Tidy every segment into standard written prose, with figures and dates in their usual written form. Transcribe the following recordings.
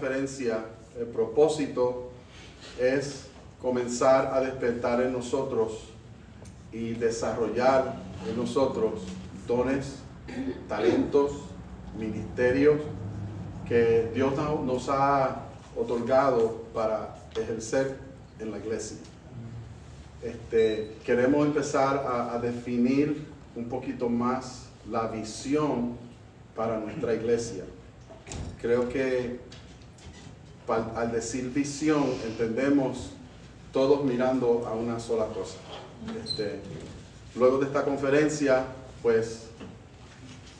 conferencia, el propósito es comenzar a despertar en nosotros y desarrollar en nosotros dones, talentos, ministerios que Dios nos ha otorgado para ejercer en la iglesia. Queremos empezar a definir un poquito más la visión para nuestra iglesia. Creo que al decir visión entendemos todos mirando a una sola cosa. Luego de esta conferencia, pues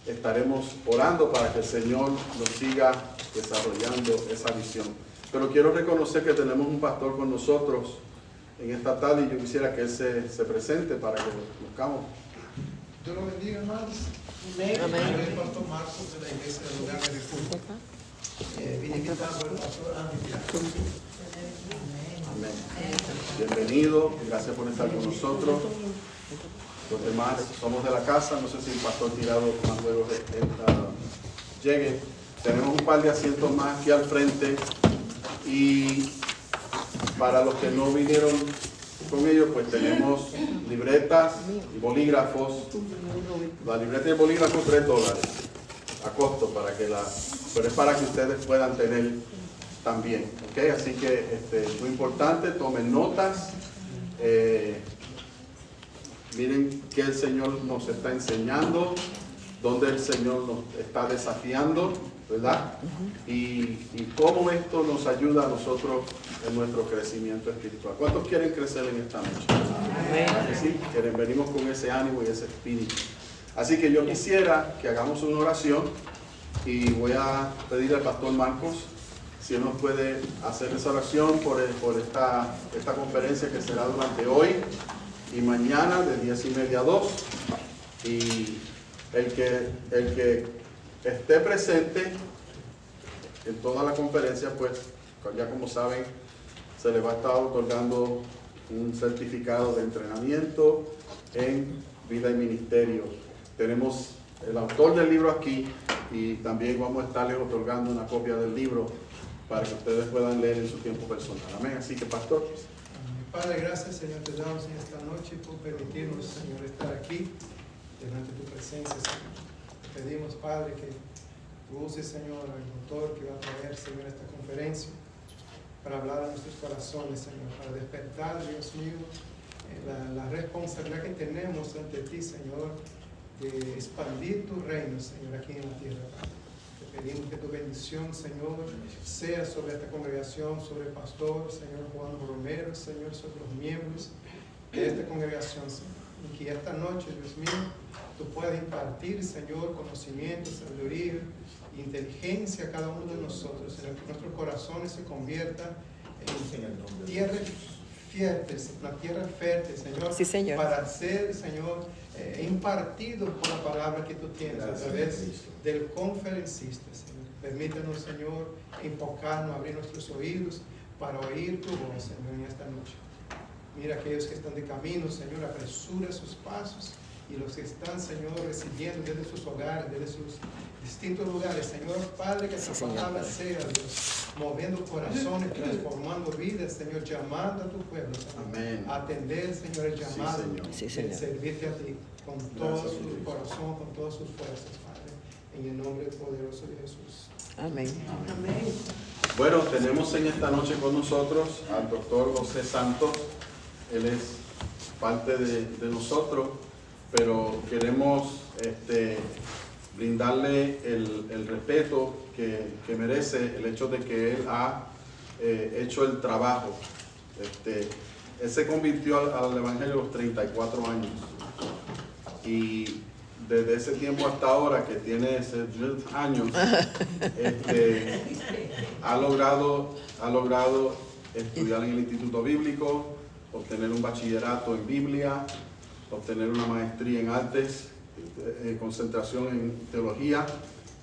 estaremos orando para que el Señor nos siga desarrollando esa visión. Pero quiero reconocer que tenemos un pastor con nosotros en esta tarde y yo quisiera que él se presente para que lo conozcamos. Dios lo bendiga, hermanos. Amén. Soy el pastor Marcos de la iglesia del Lugar de Refugio. Vine invitado por el pastor Ángel. Amén. Bienvenido, gracias por estar con nosotros. Los demás somos de la casa, no sé si el pastor Tirado más luego llegue. Tenemos un par de asientos más aquí al frente y para los que no vinieron con ellos, pues tenemos libretas y bolígrafos. La libreta y el bolígrafo $3 a costo pero es para que ustedes puedan tener también, ¿okay? Así que muy importante, tomen notas, miren qué el Señor nos está enseñando, dónde el Señor nos está desafiando, ¿verdad? Y cómo esto nos ayuda a nosotros en nuestro crecimiento espiritual. ¿Cuántos quieren crecer en esta noche? ¿Verdad que sí? Venimos con ese ánimo y ese espíritu. Así que yo quisiera que hagamos una oración y voy a pedir al pastor Marcos si él nos puede hacer esa oración por esta conferencia que será durante hoy y mañana de 10:30 a 2. Y el que esté presente en toda la conferencia, pues ya como saben, se le va a estar otorgando un certificado de entrenamiento en vida y ministerio. Tenemos el autor del libro aquí y también vamos a estarles otorgando una copia del libro para que ustedes puedan leer en su tiempo personal. Amén. Así que, pastor. Padre, gracias, Señor, te damos en esta noche por permitirnos, Señor, estar aquí delante de tu presencia, Señor. Te pedimos, Padre, que tú uses, Señor, al autor que va a traer, Señor, esta conferencia para hablar a nuestros corazones, Señor, para despertar, Dios mío, la responsabilidad que tenemos ante ti, Señor, de expandir tu reino, Señor, aquí en la tierra, Padre. Te pedimos que tu bendición, Señor, sea sobre esta congregación, sobre el pastor, Señor Juan Romero, Señor, sobre los miembros de esta congregación, Señor. Y que esta noche, Dios mío, tú puedas impartir, Señor, conocimiento, sabiduría, inteligencia a cada uno de nosotros, Señor, que nuestros corazones se conviertan en tierra fértil, una tierra fértil, Señor, sí, Señor, para ser, Señor, impartido por la palabra que tú tienes a través del conferencista, Señor. Permítanos, Señor, enfocarnos, abrir nuestros oídos para oír tu voz, Señor, en esta noche. Mira aquellos que están de camino, Señor, apresura sus pasos. Y los que están, Señor, recibiendo desde sus hogares, desde sus distintos lugares, Señor, Padre, que esta palabra sea, Dios, moviendo corazones, transformando vidas, Señor, llamando a tu pueblo, Señor. Amén. A atender, Señor, el llamado, sí, Señor. servirte a ti con todo su corazón, con todas sus fuerzas, Padre, en el nombre poderoso de Jesús. Amén. Amén. Bueno, tenemos en esta noche con nosotros al doctor José Santos. Él es parte de nosotros, pero queremos brindarle el respeto que merece el hecho de que él ha hecho el trabajo. Él se convirtió al Evangelio a los 34 años y desde ese tiempo hasta ahora, que tiene 10 años, ha logrado estudiar en el Instituto Bíblico, obtener un bachillerato en Biblia, obtener una maestría en artes, concentración en teología,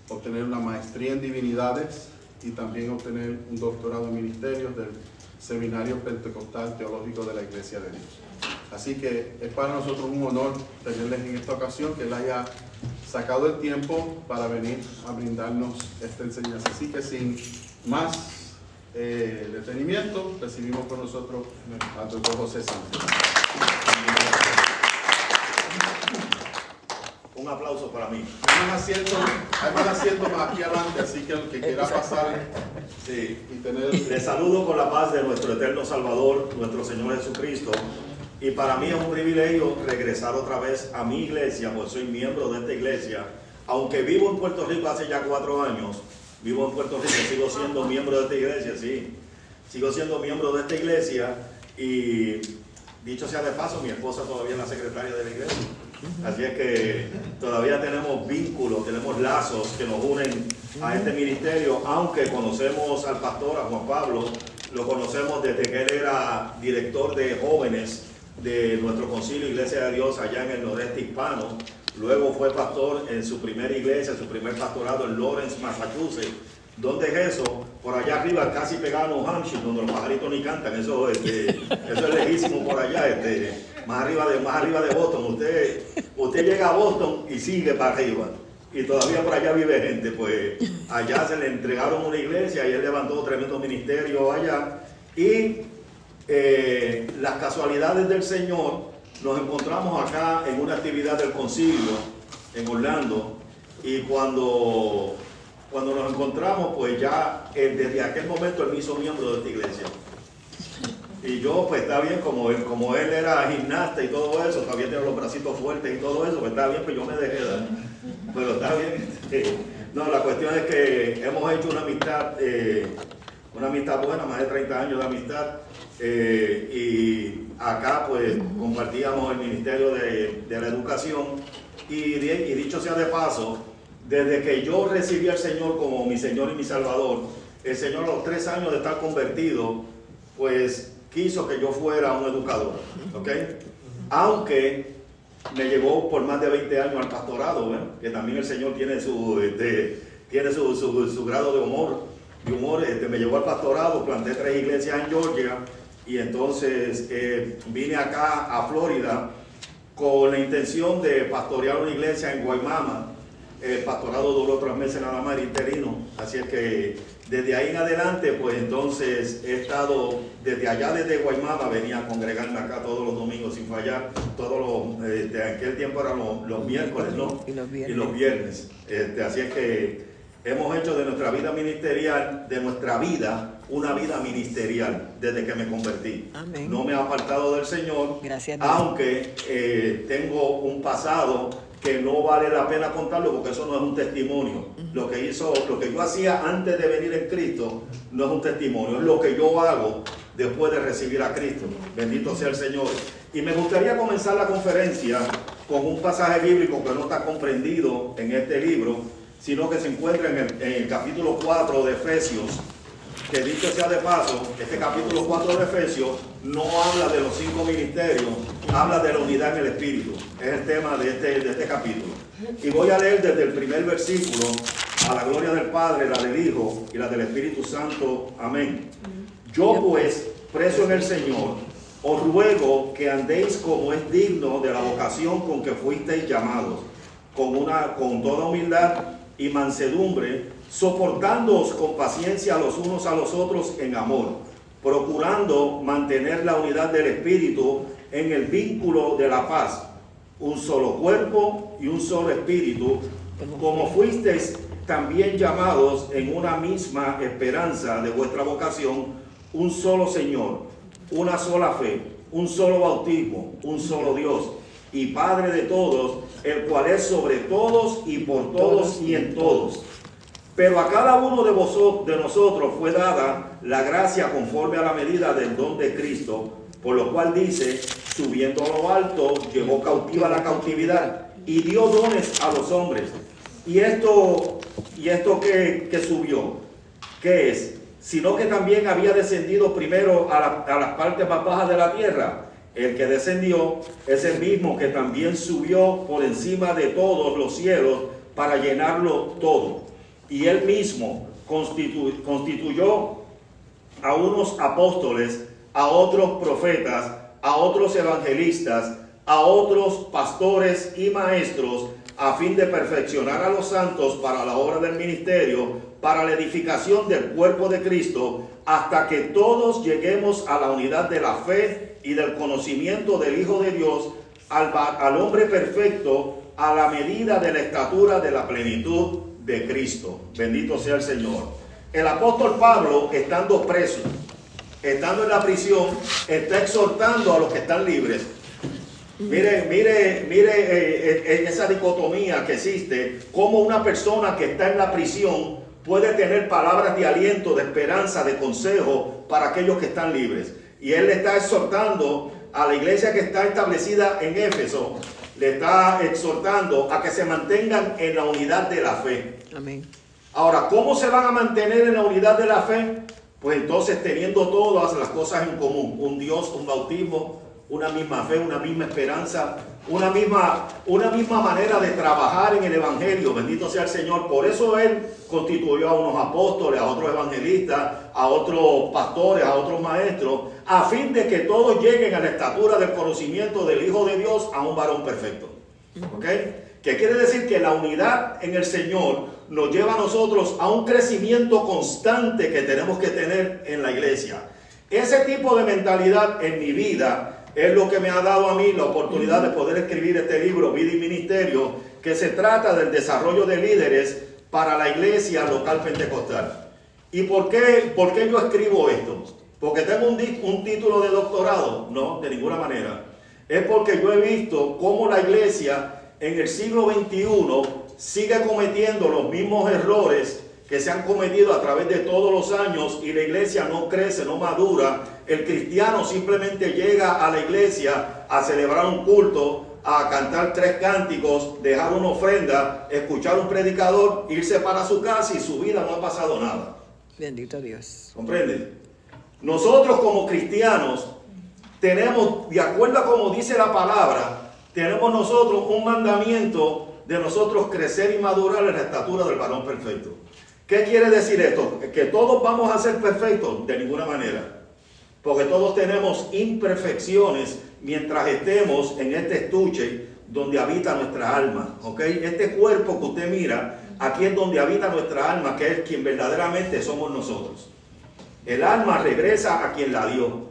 obtener una maestría en divinidades y también obtener un doctorado en ministerios del Seminario Pentecostal Teológico de la Iglesia de Dios. Así que es para nosotros un honor tenerles en esta ocasión, que él haya sacado el tiempo para venir a brindarnos esta enseñanza. Así que sin más detenimiento, recibimos con nosotros al doctor José Sánchez. Un aplauso para mí. Hay más asientos más aquí adelante, así que el que quiera pasar Sí. y tener... Les saludo con la paz de nuestro eterno Salvador, nuestro Señor Jesucristo. Y para mí es un privilegio regresar otra vez a mi iglesia, pues soy miembro de esta iglesia. Aunque vivo en Puerto Rico hace ya 4 años, vivo en Puerto Rico, sigo siendo miembro de esta iglesia, sí. Sigo siendo miembro de esta iglesia y, dicho sea de paso, mi esposa todavía es la secretaria de la iglesia. Así es que todavía tenemos vínculos, tenemos lazos que nos unen a este ministerio, aunque conocemos al pastor, a Juan Pablo, lo conocemos desde que él era director de jóvenes de nuestro concilio Iglesia de Dios allá en el noreste hispano. Luego fue pastor en su primera iglesia, su primer pastorado en Lawrence, Massachusetts. ¿Dónde es eso? Por allá arriba, casi pegado a New Hampshire, donde los pajaritos ni cantan. Eso es lejísimo por allá, más arriba de Boston. Usted llega a Boston y sigue para arriba. Y todavía por allá vive gente. Pues allá se le entregaron una iglesia y él levantó tremendo ministerio allá. Y las casualidades del Señor, nos encontramos acá en una actividad del concilio en Orlando. Y cuando nos encontramos, pues ya desde aquel momento él me hizo miembro de esta iglesia. Y yo, pues está bien, como él era gimnasta y todo eso, todavía tiene los bracitos fuertes y todo eso, pues está bien, pues yo me dejé dar. Pero está bien. No, la cuestión es que hemos hecho una amistad buena, más de 30 años de amistad. Y acá, pues, compartíamos el ministerio de la educación. Y dicho sea de paso, desde que yo recibí al Señor como mi Señor y mi Salvador, el Señor a los 3 años de estar convertido, pues quiso que yo fuera un educador, ¿ok? Aunque me llevó por más de 20 años al pastorado, ¿eh? Que también el Señor tiene su grado de humor. Me llevó al pastorado, planté 3 iglesias en Georgia y entonces vine acá a Florida con la intención de pastorear una iglesia en Guaymama. El pastorado duró 3 meses nada más, interino, así es que desde ahí en adelante, pues entonces he estado desde allá, desde Guaymama, venía a congregarme acá todos los domingos sin fallar, de aquel tiempo eran los miércoles, ¿no? Y los viernes. Así es que hemos hecho de nuestra vida ministerial, una vida ministerial desde que me convertí. Amén. No me he apartado del Señor, gracias a Dios. Aunque tengo un pasado que no vale la pena contarlo porque eso no es un testimonio. Lo que yo hacía antes de venir en Cristo no es un testimonio, es lo que yo hago después de recibir a Cristo. Bendito sea el Señor. Y me gustaría comenzar la conferencia con un pasaje bíblico que no está comprendido en este libro, sino que se encuentra en el capítulo 4 de Efesios, que dicho sea de paso, este capítulo 4 de Efesios no habla de los 5 ministerios, habla de la unidad en el Espíritu. Es el tema de este capítulo. Y voy a leer desde el primer versículo, a la gloria del Padre, la del Hijo y la del Espíritu Santo. Amén. Yo pues, preso en el Señor, os ruego que andéis como es digno de la vocación con que fuisteis llamados, con toda humildad y mansedumbre, soportándoos con paciencia los unos a los otros en amor, procurando mantener la unidad del Espíritu en el vínculo de la paz, un solo cuerpo y un solo espíritu, como fuisteis también llamados en una misma esperanza de vuestra vocación, un solo Señor, una sola fe, un solo bautismo, un solo Dios y Padre de todos, el cual es sobre todos y por todos y en todos. Pero a cada uno de nosotros fue dada la gracia conforme a la medida del don de Cristo, por lo cual dice, subiendo a lo alto, llevó cautiva la cautividad y dio dones a los hombres. ¿Y esto qué subió? ¿Qué es? Sino que también había descendido primero a las partes más bajas de la tierra. El que descendió es el mismo que también subió por encima de todos los cielos para llenarlo todo. Y él mismo constituyó a unos apóstoles, a otros profetas, a otros evangelistas, a otros pastores y maestros, a fin de perfeccionar a los santos para la obra del ministerio, para la edificación del cuerpo de Cristo, hasta que todos lleguemos a la unidad de la fe y del conocimiento del Hijo de Dios, al hombre perfecto, a la medida de la estatura de la plenitud de Cristo. Bendito sea el Señor. El apóstol Pablo, estando preso, estando en la prisión, está exhortando a los que están libres. Mire esa dicotomía que existe, cómo una persona que está en la prisión puede tener palabras de aliento, de esperanza, de consejo para aquellos que están libres. Y él le está exhortando a la iglesia que está establecida en Éfeso, le está exhortando a que se mantengan en la unidad de la fe. Amén. Ahora, ¿cómo se van a mantener en la unidad de la fe? Pues entonces teniendo todas las cosas en común, un Dios, un bautismo, una misma fe, una misma esperanza, una misma manera de trabajar en el evangelio. Bendito sea el Señor. Por eso Él constituyó a unos apóstoles, a otros evangelistas, a otros pastores, a otros maestros, a fin de que todos lleguen a la estatura del conocimiento del Hijo de Dios, a un varón perfecto. ¿Ok? ¿Qué quiere decir? Que la unidad en el Señor nos lleva a nosotros a un crecimiento constante que tenemos que tener en la iglesia. Ese tipo de mentalidad en mi vida es lo que me ha dado a mí la oportunidad de poder escribir este libro, Vida y Ministerio, que se trata del desarrollo de líderes para la iglesia local pentecostal. ¿Y por qué yo escribo esto? ¿Porque tengo un título de doctorado? No, de ninguna manera. Es porque yo he visto cómo la iglesia en el siglo XXI sigue cometiendo los mismos errores que se han cometido a través de todos los años, y la iglesia no crece, no madura. El cristiano simplemente llega a la iglesia a celebrar un culto, a cantar 3 cánticos, dejar una ofrenda, escuchar un predicador, irse para su casa, y su vida no ha pasado nada. Bendito Dios. ¿Comprende? Nosotros como cristianos tenemos, de acuerdo a como dice la palabra, tenemos nosotros un mandamiento de nosotros crecer y madurar en la estatura del varón perfecto. ¿Qué quiere decir esto? ¿Que todos vamos a ser perfectos? De ninguna manera. Porque todos tenemos imperfecciones mientras estemos en este estuche donde habita nuestra alma. ¿Ok? Este cuerpo que usted mira, aquí es donde habita nuestra alma, que es quien verdaderamente somos nosotros. El alma regresa a quien la dio.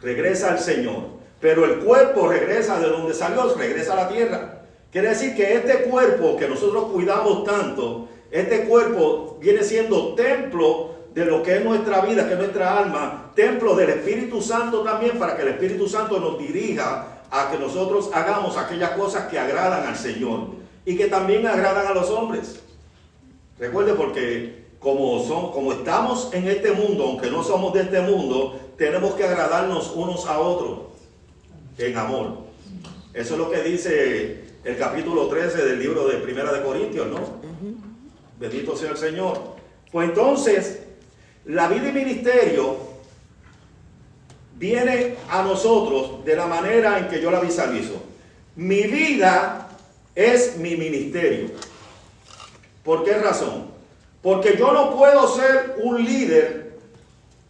Regresa al Señor. Pero el cuerpo regresa de donde salió, regresa a la tierra. Quiere decir que este cuerpo que nosotros cuidamos tanto, este cuerpo viene siendo templo de lo que es nuestra vida, que es nuestra alma, templo del Espíritu Santo también, para que el Espíritu Santo nos dirija a que nosotros hagamos aquellas cosas que agradan al Señor y que también agradan a los hombres. Recuerde, porque como estamos en este mundo, aunque no somos de este mundo, tenemos que agradarnos unos a otros en amor. Eso es lo que dice el capítulo 13 del libro de Primera de Corintios, ¿no? Bendito sea el Señor. Pues entonces, la vida y ministerio viene a nosotros de la manera en que yo la visualizo. Mi vida es mi ministerio. ¿Por qué razón? Porque yo no puedo ser un líder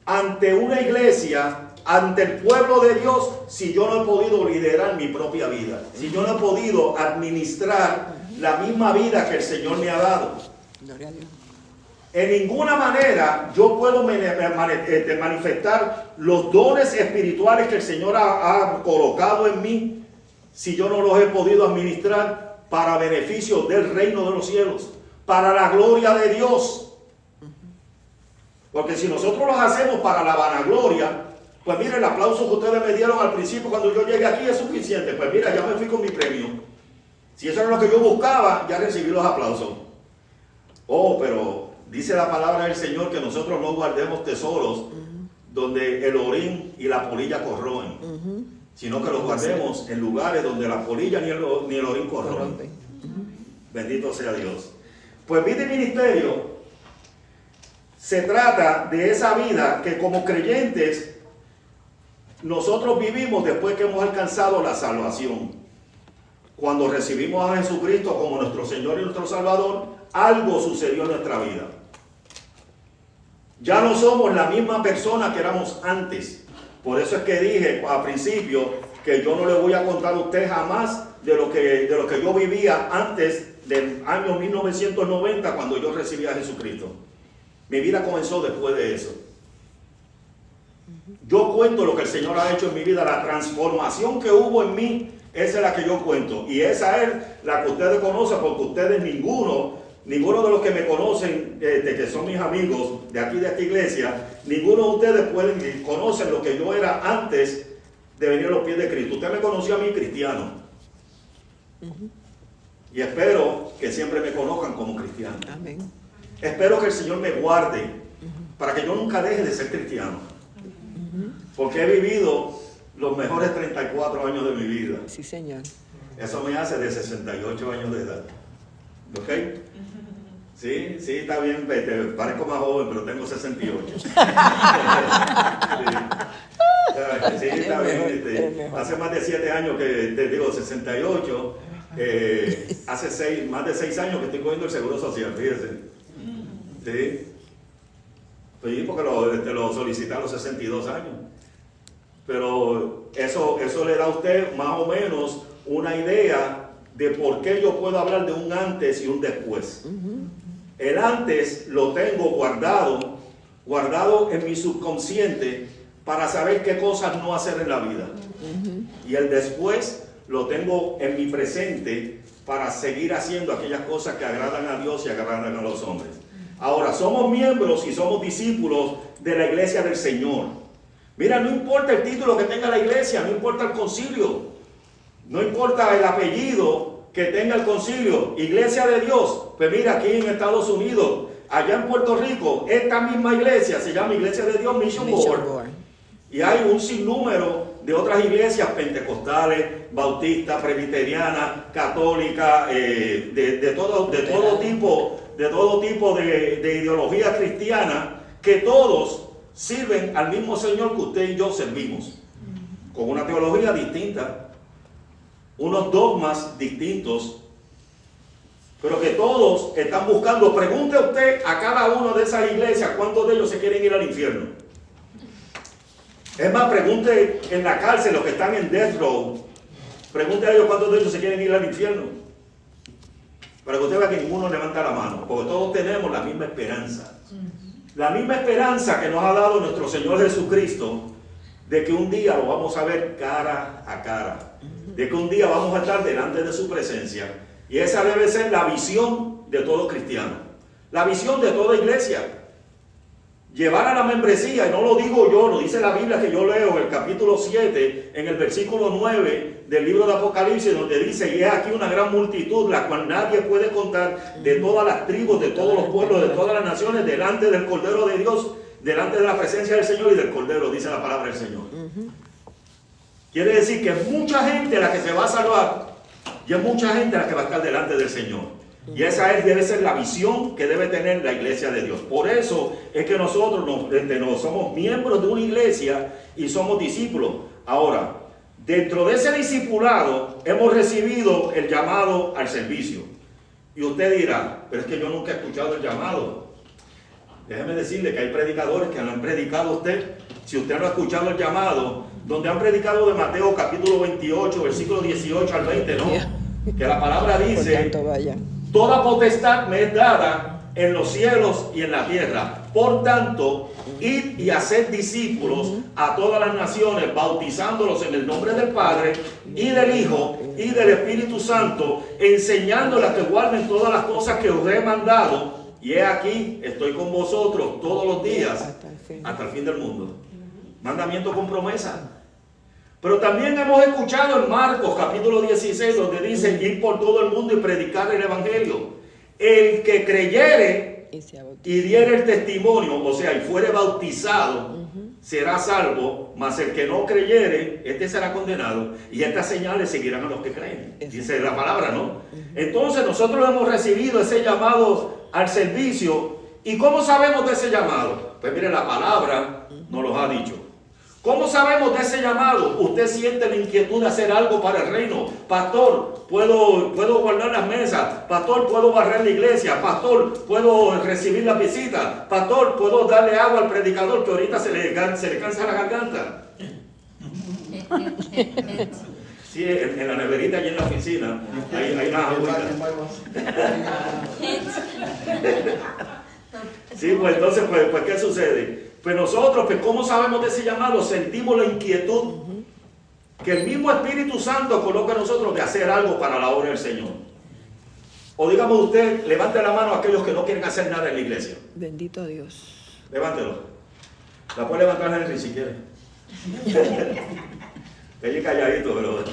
ante una iglesia, ante el pueblo de Dios, si yo no he podido liderar mi propia vida, si yo no he podido administrar la misma vida que el Señor me ha dado. Gloria a Dios. En ninguna manera yo puedo manifestar los dones espirituales que el Señor ha colocado en mí si yo no los he podido administrar para beneficio del reino de los cielos, para la gloria de Dios. Porque si nosotros los hacemos para la vanagloria, pues mira, el aplauso que ustedes me dieron al principio cuando yo llegué aquí es suficiente. Pues mira, ya me fui con mi premio. Si eso era lo que yo buscaba, ya recibí los aplausos. Oh, pero dice la palabra del Señor que nosotros no guardemos tesoros donde el orín y la polilla corroen, sino que los guardemos en lugares donde la polilla ni el orín corroen. Bendito sea Dios. Pues vida y ministerio se trata de esa vida que como creyentes nosotros vivimos después que hemos alcanzado la salvación. Cuando recibimos a Jesucristo como nuestro Señor y nuestro Salvador, algo sucedió en nuestra vida. Ya no somos la misma persona que éramos antes. Por eso es que dije al principio que yo no le voy a contar a usted jamás de lo que yo vivía antes del año 1990, cuando yo recibí a Jesucristo. Mi vida comenzó después de eso. Yo cuento lo que el Señor ha hecho en mi vida, la transformación que hubo en mí, esa es la que yo cuento. Y esa es la que ustedes conocen, porque ustedes ninguno de los que me conocen, que son mis amigos de aquí de esta iglesia, ninguno de ustedes conocen lo que yo era antes de venir a los pies de Cristo. Usted me conoció a mí cristiano. Y espero que siempre me conozcan como cristiano. Amén. Espero que el Señor me guarde para que yo nunca deje de ser cristiano. Porque he vivido los mejores 34 años de mi vida. Sí, Señor. Eso me hace de 68 años de edad. ¿Ok? Sí, está bien, te parezco más joven, pero tengo 68. Sí, está bien. Hace más de 7 años que te digo 68. Hace más de 6 años que estoy cogiendo el seguro social, fíjese. Sí. Sí, porque lo solicité a los 62 años. Pero eso le da a usted más o menos una idea de por qué yo puedo hablar de un antes y un después. El antes lo tengo guardado en mi subconsciente para saber qué cosas no hacer en la vida. Y el después lo tengo en mi presente para seguir haciendo aquellas cosas que agradan a Dios y agradan a los hombres. Ahora, somos miembros y somos discípulos de la iglesia del Señor. Mira, no importa el título que tenga la iglesia, no importa el concilio, no importa el apellido que tenga el concilio, Iglesia de Dios. Pues mira, aquí en Estados Unidos, allá en Puerto Rico, esta misma iglesia se llama Iglesia de Dios Mission Board. Y hay un sinnúmero de otras iglesias pentecostales, bautistas, presbiterianas, católicas, de todo tipo de ideología cristiana, que todos sirven al mismo Señor que usted y yo servimos, con una teología distinta, unos dogmas distintos, pero que todos están buscando. Pregunte usted a cada uno de esas iglesias cuántos de ellos se quieren ir al infierno. Es más, pregunte en la cárcel, los que están en death row, pregunte a ellos cuántos de ellos se quieren ir al infierno, para que usted vea que ninguno levanta la mano, porque todos tenemos la misma esperanza. La misma esperanza que nos ha dado nuestro Señor Jesucristo, de que un día lo vamos a ver cara a cara, de que un día vamos a estar delante de su presencia. Y esa debe ser la visión de todo cristiano, la visión de toda iglesia. Llevar a la membresía, y no lo digo yo, lo dice la Biblia que yo leo en el capítulo 7, en el versículo 9 del libro de Apocalipsis, donde dice: y es aquí una gran multitud, la cual nadie puede contar, de todas las tribus, de todos los pueblos, de todas las naciones, delante del Cordero de Dios, delante de la presencia del Señor y del Cordero, dice la palabra del Señor. Quiere decir que es mucha gente la que se va a salvar, y es mucha gente la que va a estar delante del Señor. Y esa debe ser la visión que debe tener la iglesia de Dios. Por eso es que nosotros somos miembros de una iglesia y somos discípulos. Ahora, dentro de ese discipulado hemos recibido el llamado al servicio. Y usted dirá: pero es que yo nunca he escuchado el llamado. Déjeme decirle que hay predicadores que no han predicado a usted. Si usted no ha escuchado el llamado, donde han predicado de Mateo capítulo 28, versículo 18 al 20, ¿no? Que la palabra dice: toda potestad me es dada en los cielos y en la tierra. Por tanto, id y haced discípulos a todas las naciones, bautizándolos en el nombre del Padre y del Hijo y del Espíritu Santo, enseñándoles a que guarden todas las cosas que os he mandado. Y he aquí, estoy con vosotros todos los días hasta el fin del mundo. Mandamiento con promesa. Pero también hemos escuchado en Marcos capítulo 16, donde dice: ir por todo el mundo y predicar el evangelio. El que creyere y diere el testimonio, o sea, y fuere bautizado, será salvo, mas el que no creyere, este será condenado. Y estas señales seguirán a los que creen. Dice la palabra, ¿no? Entonces nosotros hemos recibido ese llamado al servicio. ¿Y cómo sabemos de ese llamado? Pues mire, la palabra nos lo ha dicho. ¿Cómo sabemos de ese llamado? Usted siente la inquietud de hacer algo para el reino. Pastor, puedo guardar las mesas. Pastor, puedo barrer la iglesia. Pastor, puedo recibir las visitas. Pastor, puedo darle agua al predicador que ahorita se le cansa la garganta. Sí, en la neverita allí en la oficina hay una agüita. Sí, pues entonces, pues ¿qué sucede? Pues nosotros, pues ¿cómo sabemos de ese llamado? Sentimos la inquietud que el mismo Espíritu Santo coloca en nosotros de hacer algo para la obra del Señor. O digamos usted, levante la mano a aquellos que no quieren hacer nada en la iglesia. Bendito Dios. Levántelo. La puede levantar Henry si quiere. Ella calladito, pero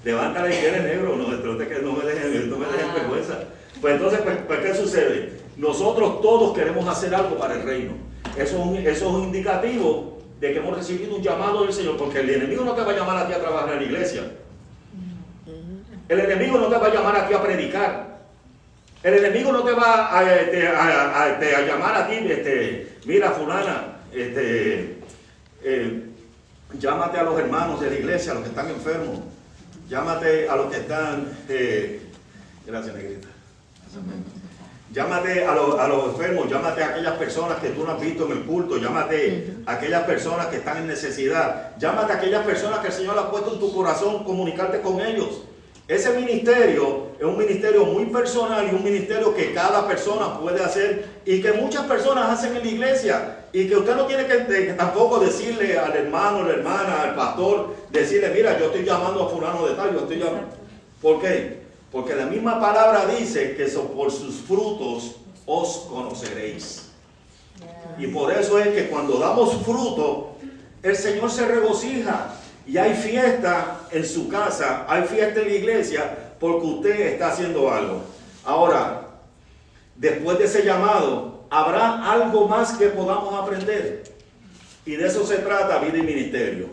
levántala y quiere, negro. No me dejen vergüenza. Pues entonces, pues, ¿qué sucede? Nosotros todos queremos hacer algo para el reino. Eso es un indicativo de que hemos recibido un llamado del Señor, porque el enemigo no te va a llamar a ti a trabajar en la iglesia. El enemigo no te va a llamar a ti a predicar. El enemigo no te va a llamar a ti, mira fulana, llámate a los hermanos de la iglesia, a los que están enfermos, llámate a los que están, gracias negrita, llámate a los enfermos, llámate a aquellas personas que tú no has visto en el culto, llámate a aquellas personas que están en necesidad, llámate a aquellas personas que el Señor ha puesto en tu corazón, comunicarte con ellos. Ese ministerio es un ministerio muy personal y un ministerio que cada persona puede hacer y que muchas personas hacen en la iglesia, y que usted no tiene que tampoco decirle al hermano, la hermana, al pastor, decirle, mira, yo estoy llamando a fulano de tal, yo estoy llamando. ¿Por qué? Porque la misma palabra dice que por sus frutos os conoceréis. Y por eso es que cuando damos fruto, el Señor se regocija. Y hay fiesta en su casa, hay fiesta en la iglesia, porque usted está haciendo algo. Ahora, después de ese llamado, habrá algo más que podamos aprender. Y de eso se trata vida y ministerio.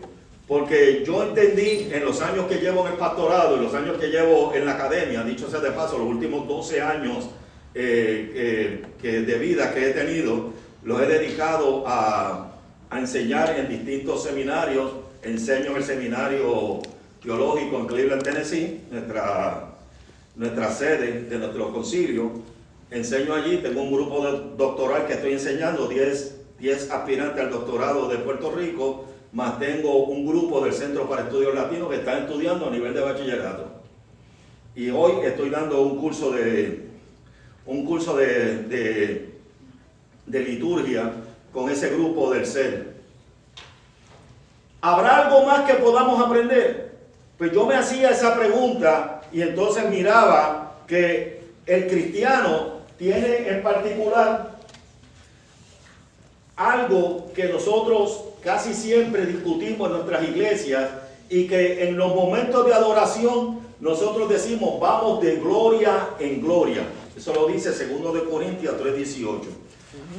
Porque yo entendí en los años que llevo en el pastorado, en los años que llevo en la academia, dicho sea de paso, los últimos 12 años de vida que he tenido, los he dedicado a enseñar en distintos seminarios. Enseño en el seminario teológico en Cleveland, Tennessee, nuestra sede de nuestro concilio. Enseño allí, tengo un grupo doctoral que estoy enseñando, 10 aspirantes al doctorado de Puerto Rico, más tengo un grupo del Centro para Estudios Latinos que están estudiando a nivel de bachillerato. Y hoy estoy dando un curso de liturgia con ese grupo del CEL. ¿Habrá algo más que podamos aprender? Pues yo me hacía esa pregunta y entonces miraba que el cristiano tiene en particular algo que nosotros casi siempre discutimos en nuestras iglesias y que en los momentos de adoración nosotros decimos vamos de gloria en gloria. Eso lo dice 2 Corintios 3:18.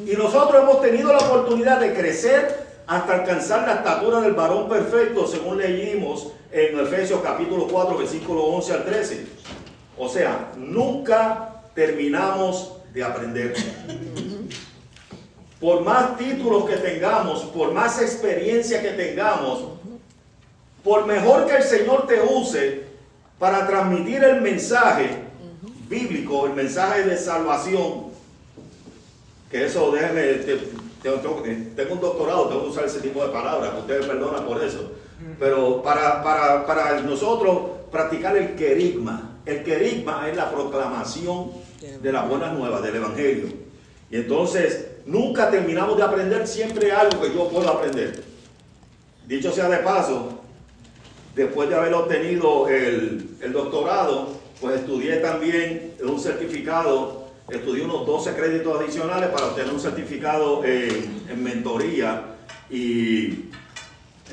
Y nosotros hemos tenido la oportunidad de crecer hasta alcanzar la estatura del varón perfecto, según leímos en Efesios capítulo 4, versículo 11 al 13. O sea, nunca terminamos de aprender. Por más títulos que tengamos, por más experiencia que tengamos, por mejor que el Señor te use para transmitir el mensaje bíblico, el mensaje de salvación, que eso tengo un doctorado, tengo que usar ese tipo de palabras, que ustedes perdonan por eso. Pero para nosotros practicar el querigma. El querigma es la proclamación de las buenas nuevas, del evangelio. Y entonces, nunca terminamos de aprender, siempre algo que yo puedo aprender. Dicho sea de paso, después de haber obtenido el doctorado, pues estudié también un certificado. Estudié unos 12 créditos adicionales para obtener un certificado en mentoría y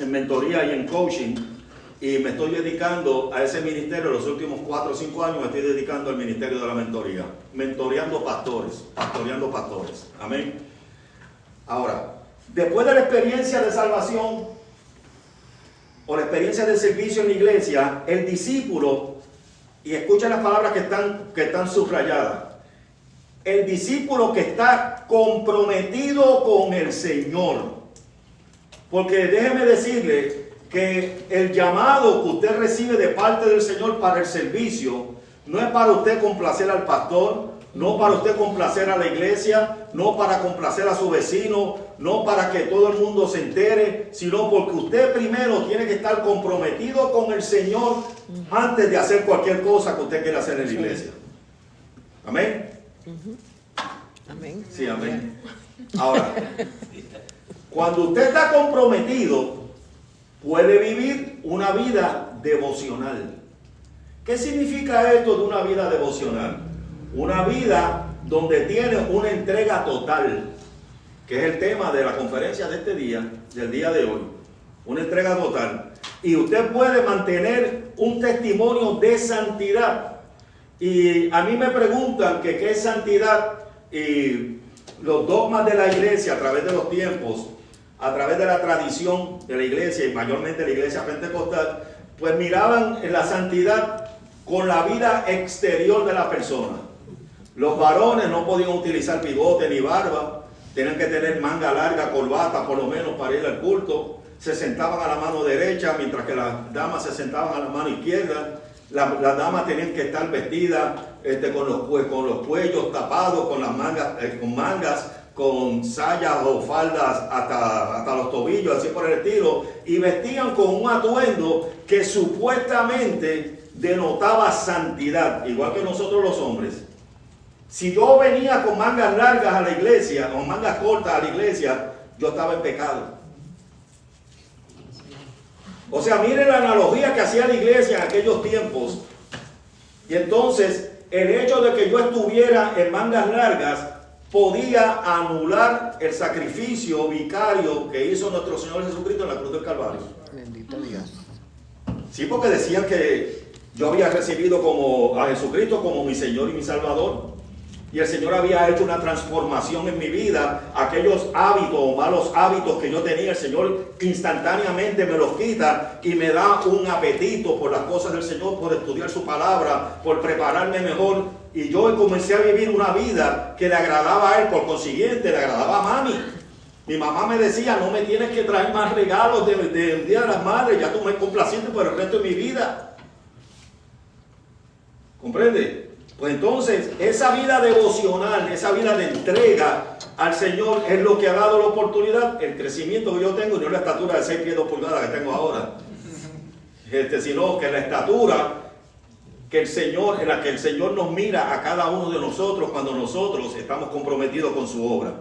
en coaching, y me estoy dedicando a ese ministerio. Los últimos 4 o 5 años me estoy dedicando al ministerio de la mentoría, mentoreando pastores, pastoreando pastores. Amén. Ahora, después de la experiencia de salvación o la experiencia de servicio en la iglesia, el discípulo, y escuchen las palabras que están subrayadas, el discípulo que está comprometido con el Señor. Porque déjeme decirle que el llamado que usted recibe de parte del Señor para el servicio no es para usted complacer al pastor, no para usted complacer a la iglesia, no para complacer a su vecino, no para que todo el mundo se entere, sino porque usted primero tiene que estar comprometido con el Señor antes de hacer cualquier cosa que usted quiera hacer en la iglesia. Amén. Amén. Sí, amén. Ahora, cuando usted está comprometido, puede vivir una vida devocional. ¿Qué significa esto de una vida devocional? Una vida donde tiene una entrega total, que es el tema de la conferencia de este día, del día de hoy. Una entrega total. Y usted puede mantener un testimonio de santidad. Y a mí me preguntan que qué es santidad, y los dogmas de la iglesia a través de los tiempos, a través de la tradición de la iglesia, y mayormente la iglesia pentecostal, pues miraban en la santidad con la vida exterior de la persona. Los varones no podían utilizar bigote ni barba, tenían que tener manga larga, corbata por lo menos para ir al culto. Se sentaban a la mano derecha, mientras que las damas se sentaban a la mano izquierda. Las damas tenían que estar vestidas con los cuellos tapados, con las mangas, con sayas o faldas hasta los tobillos, así por el estilo, y vestían con un atuendo que supuestamente denotaba santidad, igual que nosotros los hombres. Si yo venía con mangas largas a la iglesia, o mangas cortas a la iglesia, yo estaba en pecado. O sea, mire la analogía que hacía la iglesia en aquellos tiempos. Y entonces, el hecho de que yo estuviera en mangas largas podía anular el sacrificio vicario que hizo nuestro Señor Jesucristo en la cruz del Calvario. Bendito Dios. Sí, porque decían que yo había recibido a Jesucristo como mi Señor y mi Salvador. Y el Señor había hecho una transformación en mi vida. Aquellos hábitos o malos hábitos que yo tenía, el Señor instantáneamente me los quita y me da un apetito por las cosas del Señor, por estudiar su palabra, por prepararme mejor. Y yo comencé a vivir una vida que le agradaba a Él, por consiguiente le agradaba a mami. Mi mamá me decía, no me tienes que traer más regalos del Día de las Madres, ya tú me complaciste por el resto de mi vida. ¿Comprende? Pues entonces, esa vida devocional, esa vida de entrega al Señor es lo que ha dado la oportunidad, el crecimiento que yo tengo, y no la estatura de 6 pies 2 pulgadas que tengo ahora, sino que la estatura que el Señor, en la que el Señor nos mira a cada uno de nosotros cuando nosotros estamos comprometidos con su obra.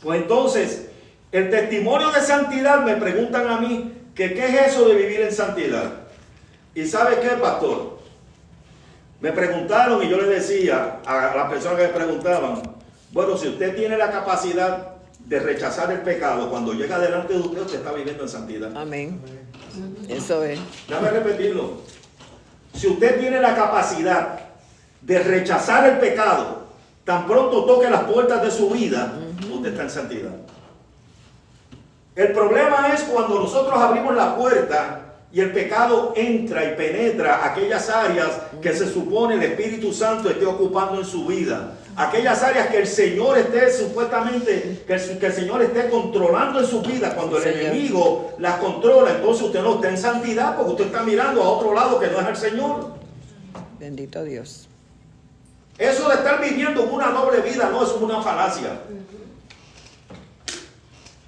Pues entonces, el testimonio de santidad, me preguntan a mí, que qué es eso de vivir en santidad. ¿Y sabe qué, pastor? Me preguntaron y yo le decía a las personas que me preguntaban, bueno, si usted tiene la capacidad de rechazar el pecado, cuando llega delante de usted, usted está viviendo en santidad. Amén. Eso es. Déjame repetirlo. Si usted tiene la capacidad de rechazar el pecado, tan pronto toque las puertas de su vida, usted está en santidad. El problema es cuando nosotros abrimos la puerta y el pecado entra y penetra aquellas áreas que se supone el Espíritu Santo esté ocupando en su vida. Aquellas áreas que el Señor esté supuestamente, que el Señor esté controlando en su vida. Cuando el enemigo las controla, entonces usted no está en santidad porque usted está mirando a otro lado que no es el Señor. Bendito Dios. Eso de estar viviendo una doble vida no es una falacia.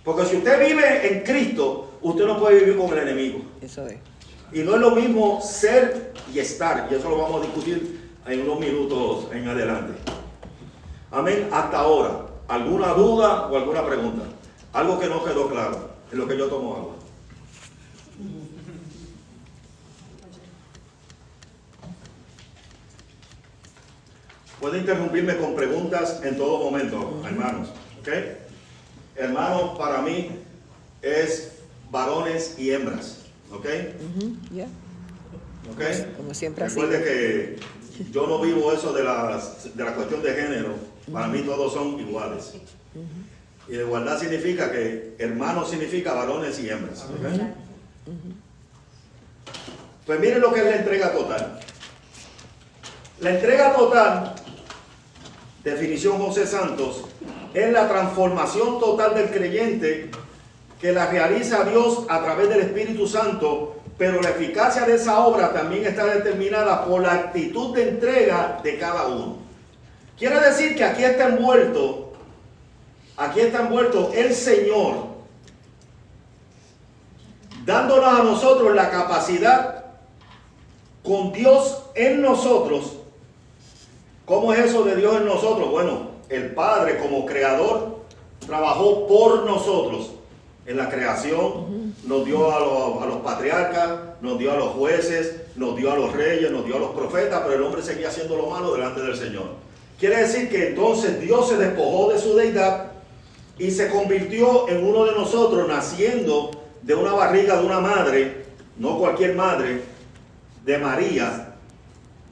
Porque si usted vive en Cristo, usted no puede vivir con el enemigo. Eso es. Y no es lo mismo ser y estar. Y eso lo vamos a discutir en unos minutos en adelante. Amén. Hasta ahora, ¿alguna duda o alguna pregunta? Algo que no quedó claro en lo que yo tomo agua. Puede interrumpirme con preguntas en todo momento, hermanos. ¿Ok? Hermanos, para mí es varones y hembras. ¿Ok? Ya. ¿Ok? Como siempre así. Recuerde que yo no vivo eso de la cuestión de género. Para mí todos son iguales. Y la igualdad significa que hermanos significa varones y hembras. ¿Okay? Pues miren lo que es la entrega total. La entrega total, definición José Santos, es la transformación total del creyente que la realiza Dios a través del Espíritu Santo, pero la eficacia de esa obra también está determinada por la actitud de entrega de cada uno. Quiere decir que aquí está envuelto el Señor, dándonos a nosotros la capacidad con Dios en nosotros. ¿Cómo es eso de Dios en nosotros? Bueno, el Padre como creador trabajó por nosotros en la creación, nos dio a los patriarcas, nos dio a los jueces, nos dio a los reyes, nos dio a los profetas, pero el hombre seguía haciendo lo malo delante del Señor. Quiere decir que entonces Dios se despojó de su deidad y se convirtió en uno de nosotros, naciendo de una barriga de una madre, no cualquier madre, de María,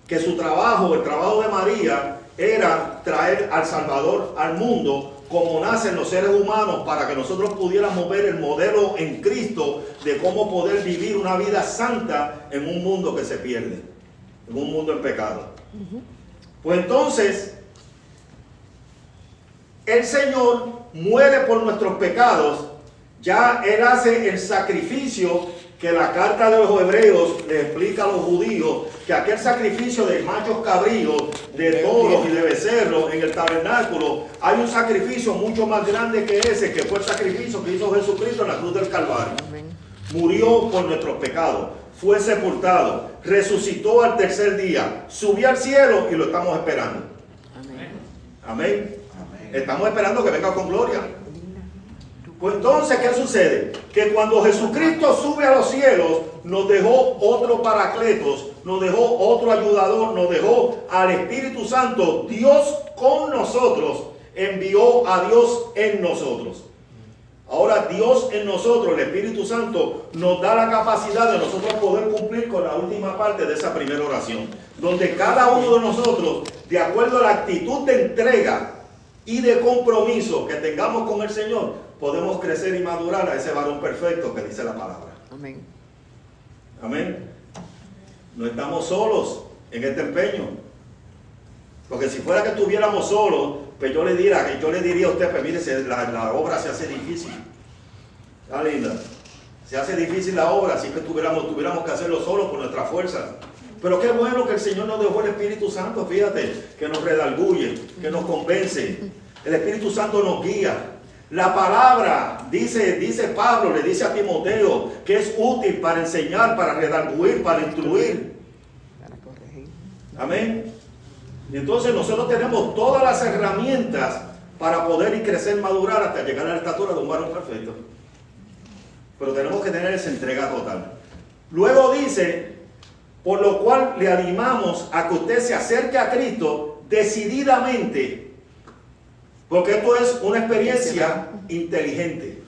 que su trabajo, el trabajo de María, era traer al Salvador al mundo, como nacen los seres humanos, para que nosotros pudiéramos ver el modelo en Cristo de cómo poder vivir una vida santa en un mundo que se pierde, en un mundo en pecado. Pues entonces, el Señor muere por nuestros pecados. Ya Él hace el sacrificio que la carta de los Hebreos le explica a los judíos, que aquel sacrificio de machos cabríos, de toros y de becerros en el tabernáculo, hay un sacrificio mucho más grande que ese, que fue el sacrificio que hizo Jesucristo en la cruz del Calvario. Amén. Murió por nuestros pecados, fue sepultado, resucitó al tercer día, subió al cielo y lo estamos esperando. Amén. Amén. Estamos esperando que venga con gloria. Pues entonces, ¿qué sucede? Que cuando Jesucristo sube a los cielos, nos dejó otro Paracletos, nos dejó otro ayudador, nos dejó al Espíritu Santo. Dios con nosotros envió a Dios en nosotros. Ahora Dios en nosotros, el Espíritu Santo, nos da la capacidad de nosotros poder cumplir con la última parte de esa primera oración, donde cada uno de nosotros, de acuerdo a la actitud de entrega y de compromiso que tengamos con el Señor, podemos crecer y madurar a ese varón perfecto que dice la palabra. Amén. Amén. No estamos solos en este empeño. Porque si fuera que estuviéramos solos, pues yo le diría a usted, pues mire, la obra se hace difícil. Está linda. Se hace difícil la obra, así que tuviéramos que hacerlo solos por nuestra fuerza. Pero qué bueno que el Señor nos dejó el Espíritu Santo, fíjate, que nos redarguye, que nos convence. El Espíritu Santo nos guía. La palabra, dice Pablo, le dice a Timoteo, que es útil para enseñar, para redarguir, para instruir. Para corregir. Amén. Y entonces nosotros tenemos todas las herramientas para poder y crecer, madurar hasta llegar a la estatura de un varón perfecto. Pero tenemos que tener esa entrega total. Luego dice, por lo cual le animamos a que usted se acerque a Cristo decididamente. Porque esto es una experiencia inteligente.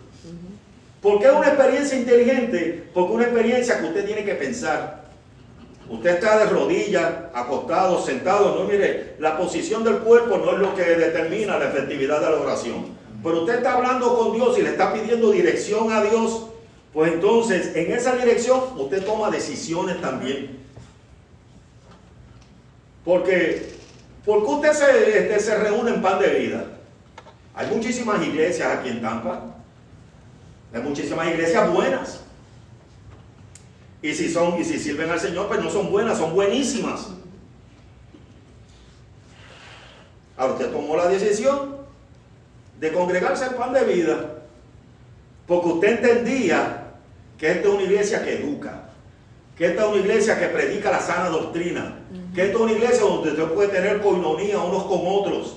¿Por qué una experiencia inteligente? Porque una experiencia que usted tiene que pensar. Usted está de rodillas, acostado, sentado. No, mire, la posición del cuerpo no es lo que determina la efectividad de la oración. Pero usted está hablando con Dios y le está pidiendo dirección a Dios. Pues entonces, en esa dirección, usted toma decisiones también. Porque usted se reúne en Pan de Vida. Hay muchísimas iglesias aquí en Tampa. Hay muchísimas iglesias buenas. Y si sirven al Señor, pues no son buenas, son buenísimas. Ahora usted tomó la decisión de congregarse en Pan de Vida, porque usted entendía que esta es una iglesia que educa, que esta es una iglesia que predica la sana doctrina, que esta es una iglesia donde usted puede tener coinonía unos con otros.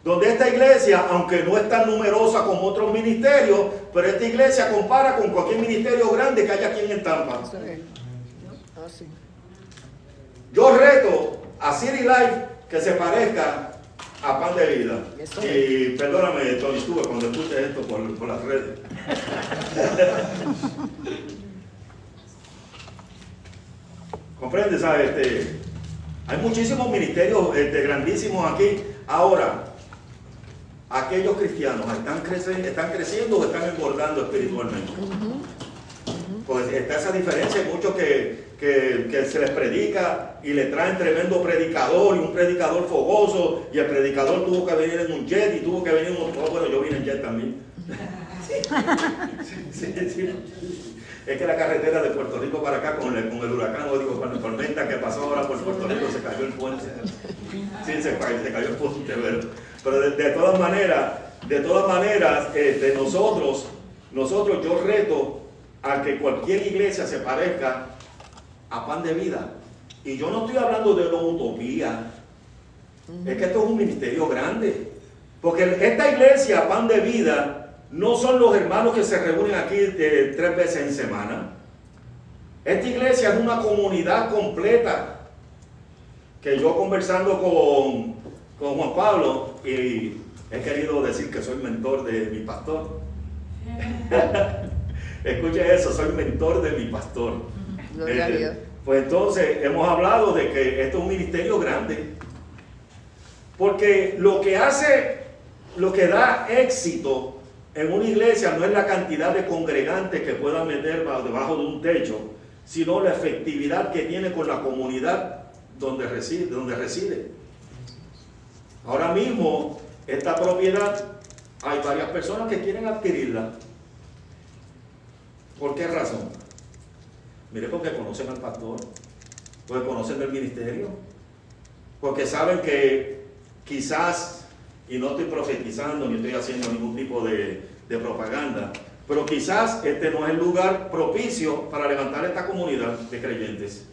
Donde esta iglesia, aunque no es tan numerosa como otros ministerios, pero esta iglesia compara con cualquier ministerio grande que haya aquí en Tampa. Eso es. Ah, sí. Yo reto a City Life que se parezca a Pan de Vida. Eso Y perdóname, Tony Stuart, cuando escuches esto por las redes. ¿Comprende? ¿Sabes? Hay muchísimos ministerios grandísimos aquí. Ahora, aquellos cristianos están creciendo o están engordando espiritualmente. Pues está esa diferencia. Hay muchos que se les predica y le traen tremendo predicador y un predicador fogoso, y el predicador tuvo que venir en un jet y tuvo que venir en un... Bueno, yo vine en jet también. Sí. Es que la carretera de Puerto Rico para acá con el huracán, o digo, con la tormenta que pasó ahora por Puerto Rico, se cayó el puente. Sí, se cayó el puente, pero de todas maneras, nosotros yo reto a que cualquier iglesia se parezca a Pan de Vida. Y yo no estoy hablando de una utopía. Es que esto es un ministerio grande. Porque esta iglesia, Pan de Vida, no son los hermanos que se reúnen aquí 3 veces en semana. Esta iglesia es una comunidad completa. Que yo conversando con Juan Pablo, y he querido decir que soy mentor de mi pastor. Escuche eso, soy mentor de mi pastor. Gloria a Dios. Pues entonces hemos hablado de que esto es un ministerio grande. Porque lo que da éxito en una iglesia no es la cantidad de congregantes que puedan meter debajo de un techo, sino la efectividad que tiene con la comunidad donde reside. Ahora mismo, esta propiedad, hay varias personas que quieren adquirirla. ¿Por qué razón? Mire, porque conocen al pastor, porque conocen del ministerio, porque saben que quizás, y no estoy profetizando ni estoy haciendo ningún tipo de propaganda, pero quizás este no es el lugar propicio para levantar esta comunidad de creyentes.